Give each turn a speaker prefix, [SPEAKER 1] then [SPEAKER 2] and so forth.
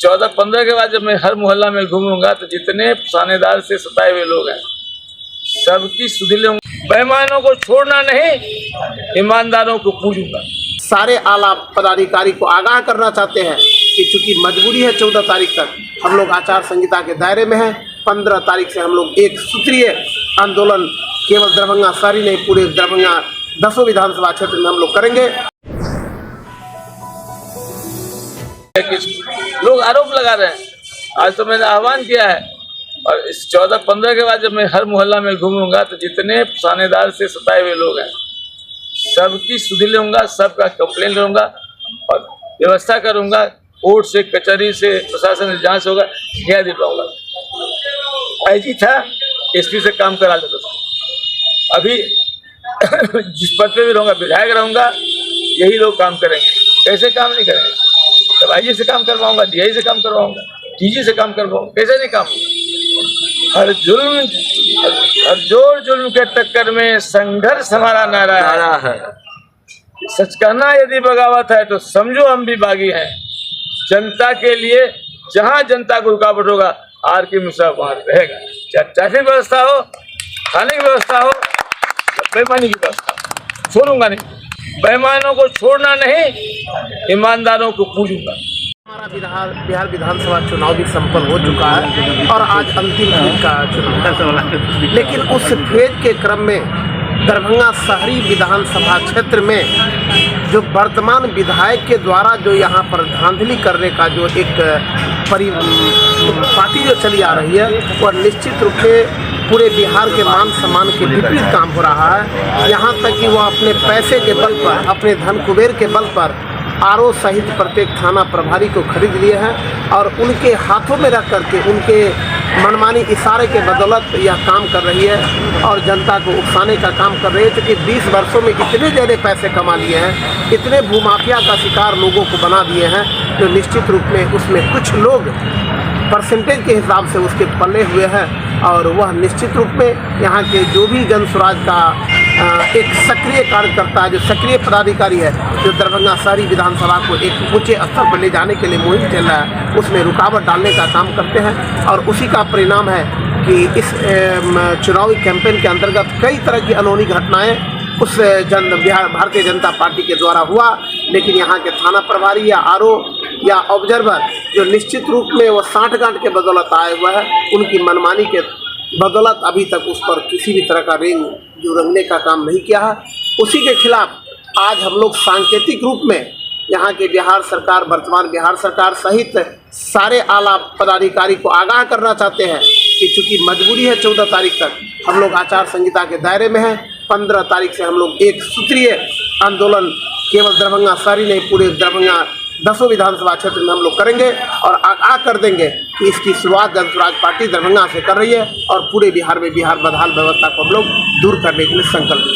[SPEAKER 1] 14-15 के बाद जब मैं हर मोहल्ला में घूमूंगा तो जितने थानेदार से सताए हुए लोग हैं सबकी सुधि लूंगा। बेईमानों को छोड़ना नहीं, ईमानदारों को पूजूंगा।
[SPEAKER 2] सारे आला पदाधिकारी को आगाह करना चाहते हैं कि चूंकि मजबूरी है 14 तारीख तक हम लोग आचार संहिता के दायरे में हैं। 15 तारीख से हम लोग एक सूत्रीय आंदोलन केवल दरभंगा शहरी नहीं पूरे दरभंगा 10 विधानसभा क्षेत्र में हम लोग करेंगे।
[SPEAKER 1] लोग आरोप लगा रहे हैं, आज तो मैंने आह्वान किया है और इस 14-15 के बाद जब मैं हर मोहल्ला में घूमूंगा तो जितने थानेदार से सताए हुए लोग हैं सबकी सुधि लूंगा, सबका कंप्लेन लूंगा और व्यवस्था करूंगा। कोर्ट से, कचहरी से, प्रशासन से जांच होगा, न्याय दिलवाऊंगा। आईजी था, एसपी से काम करा लेता था। अभी जिस पद पे भी रहूँगा, विधायक रहूँगा, यही लोग काम करेंगे। कैसे काम नहीं करेंगे? तब आईजी से काम करवाऊंगा, डीआई से काम करवाऊंगा, डीजी से काम करवाऊंगा। कैसे नहीं काम होगा? हर जोर जुल्म के टक्कर में संघर्ष हमारा नारा है। सच कहना यदि बगावत है तो समझो हम भी बागी हैं। जनता के लिए जहां जनता को रुकावट होगा, आर के मिश्रा वहां रहेगा। चाहे ट्रैफिक व्यवस्था हो, खाने की व्यवस्था हो, बेईमानी की व्यवस्था हो, छोड़ूंगा नहीं। बेईमानों को छोड़ना नहीं, ईमानदारों को पूजूंगा।
[SPEAKER 2] हमारा बिहार विधानसभा चुनाव भी संपन्न हो चुका है और आज अंतिम दिन का चुनाव है। लेकिन उस फेज के क्रम में दरभंगा शहरी विधानसभा क्षेत्र में जो वर्तमान विधायक के द्वारा जो यहाँ पर धांधली करने का जो एक पार्टी जो चली आ रही है, वह निश्चित रूप से पूरे बिहार के मान सम्मान के विपरीत काम हो रहा है। यहाँ तक कि वह अपने पैसे के बल पर, अपने धन कुबेर के बल पर आरओ सहित प्रत्येक थाना प्रभारी को खरीद लिए हैं और उनके हाथों में रख करके उनके मनमानी इशारे के बदौलत यह काम कर रही है और जनता को उकसाने का काम कर रही है। क्योंकि 20 वर्षों में इतने ज़्यादा पैसे कमा लिए हैं, इतने भूमाफिया का शिकार लोगों को बना दिए हैं, जो निश्चित रूप में उसमें कुछ लोग परसेंटेज के हिसाब से उसके पले हुए हैं और वह निश्चित रूप में यहाँ के जो भी जन स्वराज का एक सक्रिय कार्यकर्ता है, जो सक्रिय पदाधिकारी है, जो दरभंगा शहरी विधानसभा को एक ऊंचे स्तर पर ले जाने के लिए मुहिम चल रहा है, उसमें रुकावट डालने का काम करते हैं। और उसी का परिणाम है कि इस चुनावी कैंपेन के अंतर्गत कई तरह की अनहोनी घटनाएं उस भारतीय जनता पार्टी के द्वारा हुआ। लेकिन यहाँ के थाना प्रभारी या आरओ या ऑब्जर्वर जो निश्चित रूप में वो साठगांठ के बदौलत आए हुए हैं, उनकी मनमानी के बदौलत अभी तक उस पर किसी भी तरह का रेंग जो रंगने का काम नहीं किया है। उसी के खिलाफ आज हम लोग सांकेतिक रूप में यहाँ के बिहार सरकार, वर्तमान बिहार सरकार सहित सारे आला पदाधिकारी को आगाह करना चाहते हैं कि चूंकि मजबूरी है 14 तारीख तक हम लोग आचार संहिता के दायरे में हैं। 15 तारीख से हम लोग एक सूत्रीय आंदोलन केवल दरभंगा शहरी नहीं पूरे दरभंगा 10 विधानसभा क्षेत्र में हम लोग करेंगे और आगाह कर देंगे कि इसकी शुरुआत जन स्वराज पार्टी दरभंगा से कर रही है और पूरे बिहार में बिहार बदहाल व्यवस्था को हम लोग दूर करने के लिए संकल्प